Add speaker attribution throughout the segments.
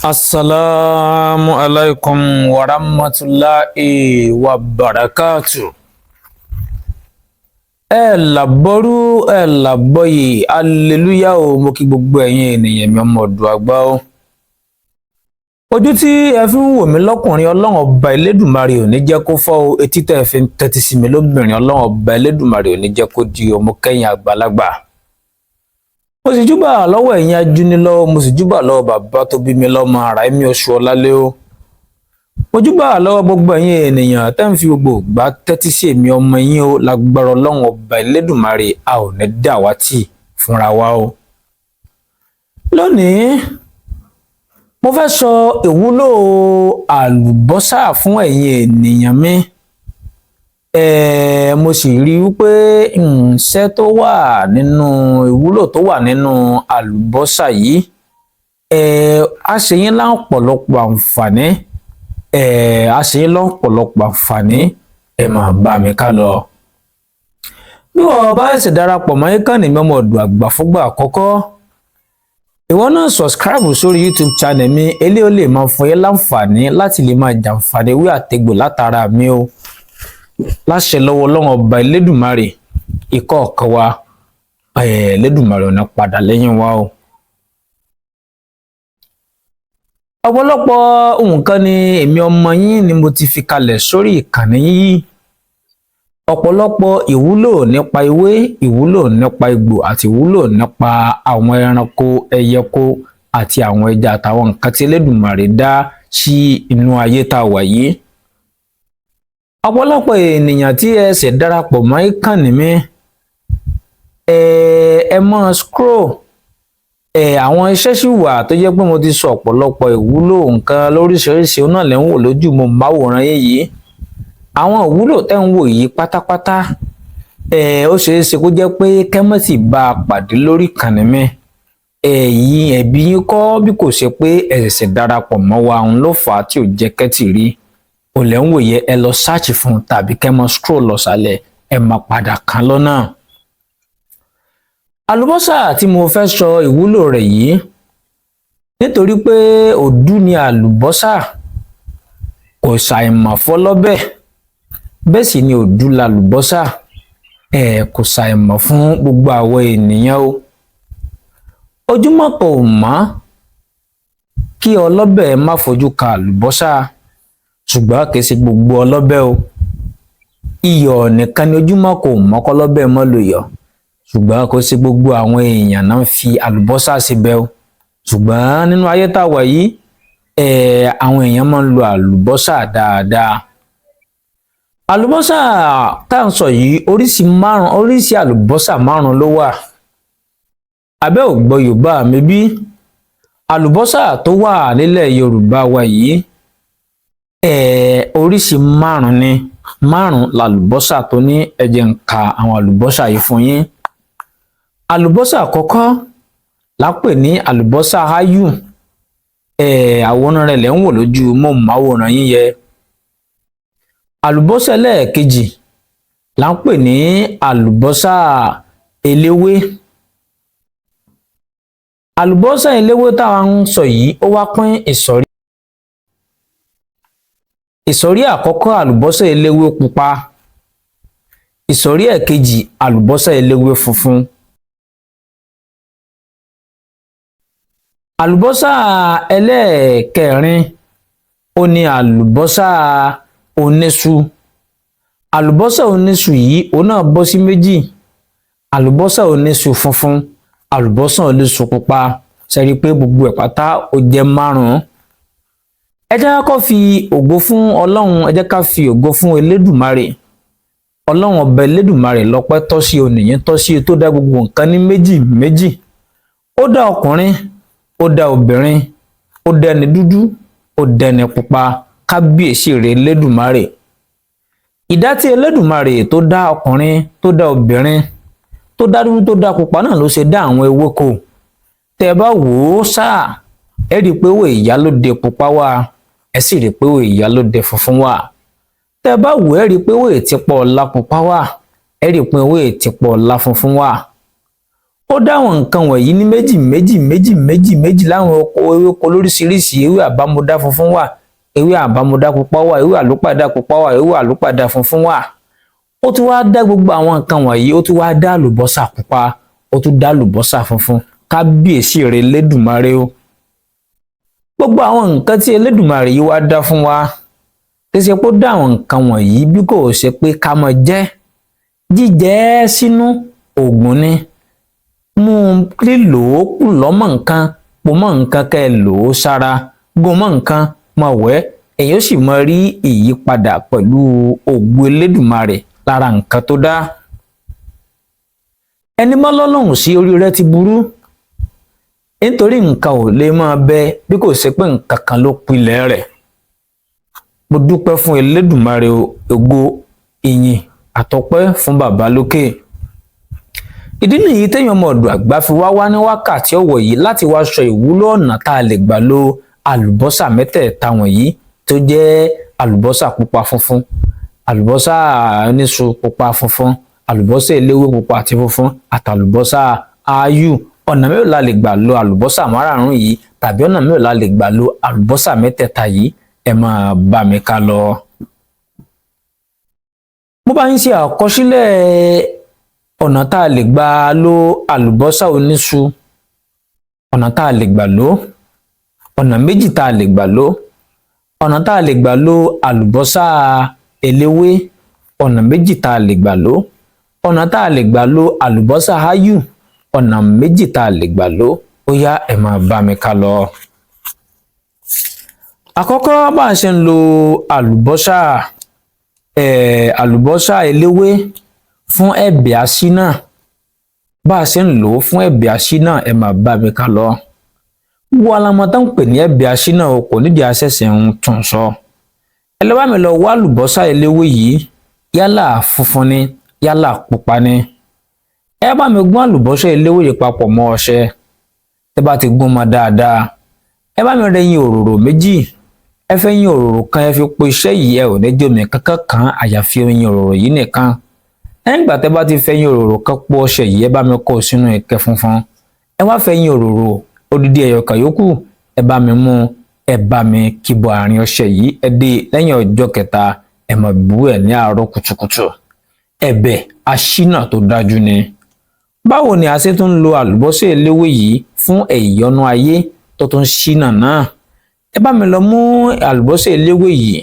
Speaker 1: Assalamu alaikum wa rahmatullahi wa barakatuh. Ẹ làbọ́rú ẹ làbọ́yè aleluya o, mo kí gbogbo ẹ̀yin ènìyàn mi ọmọ ọ̀dọ̀ àgbà o. Ojú tí ẹ fi ń wò mí lọ́kùnrin Ọlọ́run ọba Elédùmarè ò ní jẹ́ kó fọ́ o, etí tẹ́ ẹ fi ń tẹ́tí sí mi lóbìnrin Ọlọ́run ọba Elédùmarè ò ní jẹ́ kó di ọmọ kẹ́yìn àgbàlagbà. Mo sì júbà lọ́wọ́ ẹ̀yin ajúnilọ́wọ́, mo sì júbà lọ́wọ́ bàbá tó bí mi lọ́mọ ara ẹ̀mí oṣù ọlálẹ́ o. Mo júbà lọ́wọ́ gbogbo ẹ̀yin ènìyàn tẹ́ ń fi gbogbo ìgbà tẹ́tí sí èmi ọmọ yín o, lágbára Ọlọ́run ọba Elédùmarè a ò ní dàwátì fúnra wa o. Lónìí mo fẹ́ sọ ìwúlò àlùbọ́sà fún ẹ̀yin ènìyàn mi. Mo sì rí wípé iṣẹ́ tó wà nínú ìwúlò tó wà nínú àlùbọ́sà yìí á ṣe yín lọ́pọ̀lọpọ̀ àǹfààní. Á ṣe yín lọ́pọ̀lọpọ̀ àǹfààní. Ẹ máa bá mi ká lọ. Bí wọ́n bá ṣe darapọ̀ mọ́ ìkànnì mi ọmọ ọ̀dọ̀ àgbà fúngbà àkọ́kọ́, ìwọ náà subscribe sórí YouTube channel mi, eléyìí ó lè máa fún yín láǹfààní láti lè máa jàǹfààní ewé àtegbò látara mi o. Láṣẹ lọ́wọ́ Ọlọ́run ọba Elédùmarè, ikọ̀ ọ̀kan wa Elédùmarè ò ní padà lẹ́yìn wa o. Ọ̀pọ̀lọpọ̀ nǹkan ni èmi ọmọ yín ni mo ti fi kalẹ̀ sórí ìkànnì yìí. Ọ̀pọ̀lọpọ̀ ìwúlò nípa ewé, ìwúlò nípa egbò àti ìwúlò nípa àwọn ẹranko, ẹyẹko àti àwọn ẹja àtàwọn nǹkan tí Elédùmarè dá sí inú ayé tá a wà yìí. Ọ̀pọ̀lọpọ̀ ènìyàn tí ẹ ṣẹ̀ darapọ̀ mọ́ ìkànnì mi, ẹ máa scroll. Àwọn iṣẹ́ sì wà tó jẹ́ pé mo ti sọ ọ̀pọ̀lọpọ̀ ìwúlò nǹkan lóríṣiríṣi náà lẹ́ ń wò lójú mo máwòrán yìí. Àwọn ìwúlò tẹ́ ń wò yìí pátápátá ó ṣeé ṣe kó jẹ́ pé kẹ́mẹ́tì bá a pàdé lórí ìkànnì mi. Ẹ̀bí yín kọ́ bí kò ṣe pé ẹ ṣẹ̀ṣẹ̀ darapọ̀ mọ́ wa, òun ló fà á tí ò jẹ́ kẹ́tì rí. Olè ń wòye ẹ lọ search fún tàbí kẹ́ mọ́ scroll lọ sálẹ̀ ẹ máa padà kàn lọ́nà. Àlùbọ́sà tí mo fẹ́ sọ ìwúlò rẹ̀ yìí, nítorí pé òdú ni àlùbọ́sà, kò ṣàìmọ̀ fọlọ́bẹ̀, bẹ́ẹ̀ sì ni òdú làlùbọ́sà, kò ṣàìmọ̀ fún gbogbo àwọn ènìyàn o. Ojúmọ́ kan ò mọ́ kí ọlọ́bẹ̀ má fojú ka àlùbọ́sà, ṣùgbọ́n kì í ṣe gbogbo ọlọ́bẹ̀ o. Iyọ̀ nìkan ni ojúmọ́ kò mọ́ kọ́lọ́bẹ̀ mọ́ lò yọ̀, ṣùgbọ́n kò sí gbogbo àwọn èèyàn náà fi àlùbọ́sà síbẹ̀ o. Ṣùgbọ́n nínú ayé tá a wà yìí, àwọn èèyàn máa ń lo àlùbọ́sà dáadáa. Àlùbọ́sà tá à ń sọ yìí, oríṣi àlùbọ́sà márùn ló wà. Abẹ́ ò gbọ́ Yorùbá mi bí? Àlùbọ́sà tó wà nílẹ̀ Yorùbá wa yìí, oríṣi márùn làlùbọ́sà tó ní. Ẹ jẹ́ n ka àwọn àlùbọ́sà yìí fún yín. Àlùbọ́sà àkọ́kọ́ la pè ní àlùbọ́sà áyù. Àwòrán rẹ̀ lẹ́ ń wò lójú mọ́ àwòrán yín yẹ. Àlùbọ́sà ẹlẹ́ẹ̀kejì la ń pè ní àlùbọ́sà eléwé. Àlùbọ́sà eléwé táwa ń sọ yìí ó wá pín ìsọ̀rí. Ìsọ̀rí àkọ́kọ́ àlùbọ́sà eléwé pupa. Ìsọ̀rí ẹ̀kejì àlùbọ́sà eléwé funfun. Àlùbọ́sà ẹlẹ́ẹ̀kẹrin ó ní àlùbọ́sà oníṣu. Àlùbọ́sà oníṣu yìí ó náà bọ́ sí méjì: àlùbọ́sà oníṣu funfun, àlùbọ́sà oníṣu pupa. Ṣé rí i pé gbogbo ẹ̀ pátá ó jẹ́ márùn-ún. Ẹ jẹ́ ká fi ògo fún Ọlọ́run, ẹ jẹ́ ká fi ògo fún Elédùmarè. Ọlọ́run ọba Elédùmarè lọ́pẹ́ tọ́ sí, oníyìn tọ́ sí, tó dá gbogbo nǹkan ní méjì méjì. Ó dá ọkùnrin, ó dá obìnrin, ó dá ẹni dúdú, ó dá ẹni pupa. Kábíyèsí rẹ̀ Elédùmarè. Ìdá tí Elédùmarè tó dá ọkùnrin, tó dá obìnrin, tó dá dúdú, tó dá pupa náà ló ṣe dá àwọn ewéko. Tẹ́ bá wò ó sáà, ẹ rí i pé ewé ìyálóde pupa wà, ẹ sì rí i pé ewé ìyálóde funfun wà. Tẹ́ bá wò ẹ rí i pé ewé ìtìpọ̀ ọ̀la pupa wà, ẹ rí i pé ewé ìtìpọ̀ ọ̀la funfun wà. ó dá àwọn nǹkan wọ̀nyí ní méjì láwọn ewéko lóríṣiríṣi. Ewé àbámọdá funfun wà, ewé àbámọdá pupa wà, ewé àlùpàdà pupa wà, ewé àlùpàdà funfun wà. Ó tún wá dá gbogbo àwọn nǹkan wọ̀nyí, ó tún wá dá àlùbọ́sà pupa, ó tún dá àlùbọ́sà funfun. Kábíyèsí rẹ̀ Elédùmarè o. Gbogbo àwọn nǹkan tí Elédùmarè yìí wá dá fún wa, kì í ṣe pé ó dá àwọn nǹkan wọ̀nyí bí kò ṣe pé ká máa jẹ. Jíjẹ sínú òògùn ni. Mú lílò ó kù lọ́mọ nǹkan, pò mọ́ nǹkan kẹ́ ẹ lò ó sára, gún mọ́ nǹkan, mọ̀ wẹ́, èyí ó sì mọ rí ìyípadà pẹ̀lú ògo Elédùmarè lára nǹkan tó dá. Ẹni mọ́ lọ́lọ́run sí orí rẹ̀ ti burú, nítorí nǹkan ò lè máa bẹ bí kò ṣe pé nǹkan kan ló pilẹ̀ rẹ̀. Mo dúpẹ́ fún Elédùmarè, ògo, ìyìn àtọpẹ́ fún bàbá lókè. Ìdí nìyí téèyàn ọmọ ọ̀dọ̀ àgbà fi wá ní wákàtí ọ̀wọ̀ yìí láti wá sọ ìwúlò ọ̀nà tá a lè gbà lo àlùbọ́sà mẹ́tẹ̀ẹ̀ta wọ̀nyí tó jẹ́ àlùbọ́sà pupa funfun, àlùbọ́sà oníṣu pupa funfun, àlùbọ́sà eléwé pupa àti funfun àtàlùbọ́sà ááyù. Ọ̀nà mélòó la lè gbà lo àlùbọ́sà márààrún yìí, tàbí ọ̀nà mélòó la lè gbà lo àlùbọ́sà mẹ́tẹ̀ẹ̀ta yìí? Ẹ máa bá mi ká lọ. Mo bá yín ṣe àkọsílẹ̀ ọ̀nà tá a lè gbà lo àlùbọ́sà oníṣu, ọ̀nà tá a lè gbà lo, ọ̀nà méjì tá a lè gbà lo, ọ̀nà tá a lè gbà lo àlùbọ́sà eléwé, ọ̀nà méjì tá a lè gbà lo, ọ̀nà tá a lè gbà lo àlùbọ́sà ááyù, ọ̀nà méjì tá a lè gbà lo. Ó yá, ẹ máa bá mi ká lọ. Àkọ́kọ́, bá a ṣe ń lo àlùbọ́sà eléwé fún ẹ̀bẹ̀ aṣínà, bá a ṣe ń lò ó fún ẹ̀bẹ̀ aṣínà, ẹ máa bá mi ká lọ. Wo alamọ tó ń pè ní ẹ̀bẹ̀ aṣínà o, kò nídìí aṣẹ̀ṣẹ̀ ń tún sọ. Ẹ lọ bá mi lọ wá àlùbọ́sà eléwé yìí, yálà funfun ni yálà pupa ni. Ẹ bá mi gún àlùbọ́sà eléwé yìí papọ̀ mọ́ ọṣẹ. Ẹ bá ti gún mọ́ dáadáa, ẹ bá mi rẹ yín òróró méjì. Ẹ fẹ́ yín òróró kan, ẹ fi po iṣẹ́ yìí, ẹ ò ní jómi kankan kan àyàfi yín òróró yìí nìkan. Lẹ́yìn ìgbà tẹ́ bá ti fẹ́ yín òróró kan po ọṣẹ yìí, ẹ bá mi kó sínú ike funfun. Ẹ wá fẹ́ yín òróró odidi ẹyọ kan yòókù, ẹ bá mi mú, ẹ bá mi kíbọ̀ àárín ọṣẹ yìí, ẹ dé lẹ́yìn ọjọ́ kẹta, ẹ máa bú ẹ ní àárọ̀ kùtùkùtù. Ẹ̀bẹ̀ aṣínà tó dájú ni. Báwo ni a ṣe tún lo àlùbọ́sà eléwé yìí fún ìyọnu ayé tó tún ṣínà náà? Ẹ bá mi lọ mú àlùbọ́sà eléwé yìí,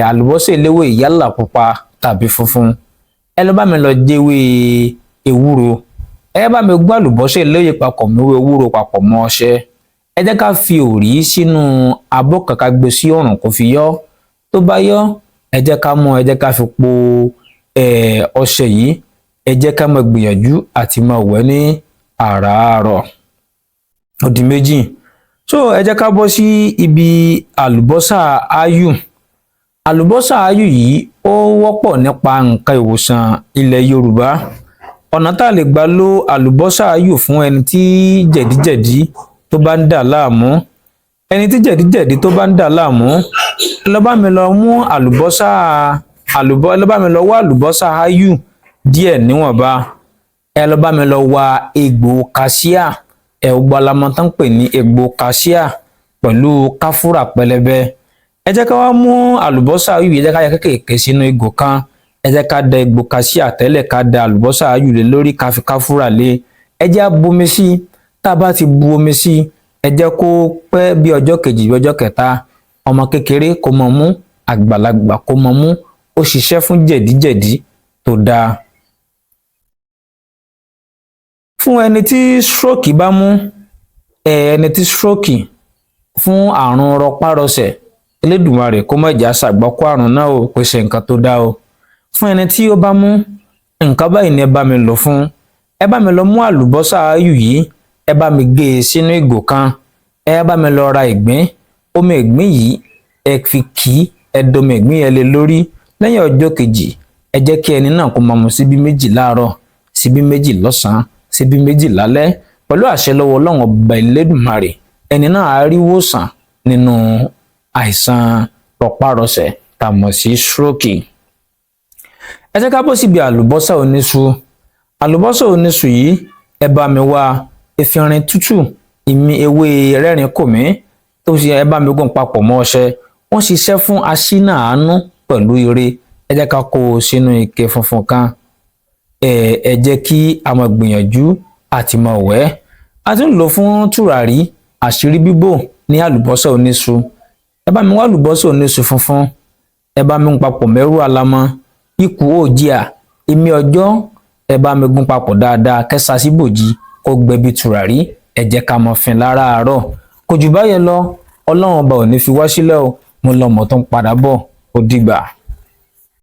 Speaker 1: àlùbọ́sà eléwé yálà pupa tàbí funfun. Ẹ lọ bá mi lọ jẹ́wé ewúro. Ẹ bá mi gbọ́ àlùbọ́sà eléwé papọ̀ mọ́ ewúro papọ̀ mọ́ ọṣẹ. Ẹ jẹ́ ká fi òrí sínú abọ́ kan ká gbé sí ọ̀rùn kó fi yọ́. Tó bá yọ́, ẹ jẹ́ ká mú, ẹ jẹ́ ká fi po ọṣẹ yìí. Ẹ jẹ́ ká máa gbìyànjú àti máa wẹ̀ ní àràárọ̀. Ó di méjì. So ẹ jẹ́ ká bọ́ sí ibi àlùbọ́sà ááyù. Àlùbọ́sà ááyù yìí ó wọ́pọ̀ nípa nǹkan ìwòsàn ilẹ̀ Yorùbá. Ọ̀nà tá a lè gbà lo àlùbọ́sà ááyù fún ẹni tí jẹ̀díjẹ̀dí tó bá ń dà láàmú. Ẹni tí jẹ̀díjẹ̀dí tó bá ń dà láàmú, ẹ lọ bá mi lọ mú ẹ lọ bá mi lọ wá àlùbọ́sà ááyù díẹ̀ níwọ̀nba. Ẹ lọ bá mi lọ wá egbò kàsíà. Ẹ̀gbọ́n alamọ tán pè ní egbò kàsíà pẹ̀lú káfúrà pẹlẹbẹ. Ẹ jẹ́ ká wá mú àlùbọ́sà ááyù yìí, ẹ jẹ́ ká ya kékèké sínú ìgò kan. Ẹ jẹ́ ká da egbò kàsíà tẹ́lẹ̀, ká da àlùbọ́sà ááyù lé lórí, ká fi káfúrà lé. Ẹ jẹ́ á bu omi sí. Tá a bá ti bu omi sí, ẹ jẹ́ kó pẹ́ bí ọjọ́ kejì bí ọjọ́ kẹta. Ọmọ kékeré kó máa mú, àgbàlagbà kó máa mú. Ó ṣiṣẹ́ fún jẹ̀díjẹ̀dí tó dáa. Fún ẹni tí stroke bá mú, ẹni tí stroke fún àrùn rọpárọsẹ̀, Elédùmarè kó má jà ṣàgbákò àrùn náà ó pèsè nǹkan tó dá o. Fún ẹni tí ó bá mú nǹkan báyìí ni ẹ bá mi lò fún. Ẹ bá mi lọ mú àlùbọ́sà ááyù yìí, ẹ bá mi gé e sínú ìgò kan. Ẹ bá mi lọ ra ìgbín. Omi ìgbín yìí ẹ fi kì í, ẹ domi ìgbín yẹn lé lórí. Lẹ́yìn ọjọ́ kejì, ẹ jẹ́ kí ẹni náà kó máa mu síbí méjì láàárọ̀, síbí méjì lọ́sàn-án, síbí méjì lálẹ́. Pẹ̀lú àṣẹ lọ́wọ́ Ọlọ́run ọba Elédùmarè, ẹni náà á rí ìwòsàn nínú àìsàn rọpárọsẹ̀ tá a mọ̀ sí stroke. Ẹ jẹ́ ká bọ́ síbi àlùbọ́sà oníṣu. Àlùbọ́sà oníṣu yìí, ẹ bá mi wá efinrin tútù, ìmí ewé rẹ́rìn kòmí tó ṣe ẹ bá mi gún papọ̀ mọ́ ọṣẹ. Wọ́n ṣiṣẹ́ fún aṣínà àánú pẹ̀lú ire. Ẹ jẹ́ ká kó o sínú ike funfun kan. Ẹ jẹ́ kí a máa gbìyànjú àti máa wẹ̀. A tún lò fún tùràrí àṣírí bíbò ní àlùbọ́sà oníṣu. Ẹ bá mi wá àlùbọ́sà oníṣu funfun, ẹ bá mi gún papọ̀ mẹ́rù alamọ, ikú òjìà, ìmí ọjọ́, ẹ bá mi gún papọ̀ dáadáa kẹsà sí bòjì kó gbẹ bí tùràrí. Ẹ jẹ́ ká máa fin láràárọ̀. Kò jù báyẹn lọ, Ọlọ́run ọba ò ní fi wá sílẹ̀ o. Mo lọ́mọ tó ń padà bọ̀. Ó dìgbà.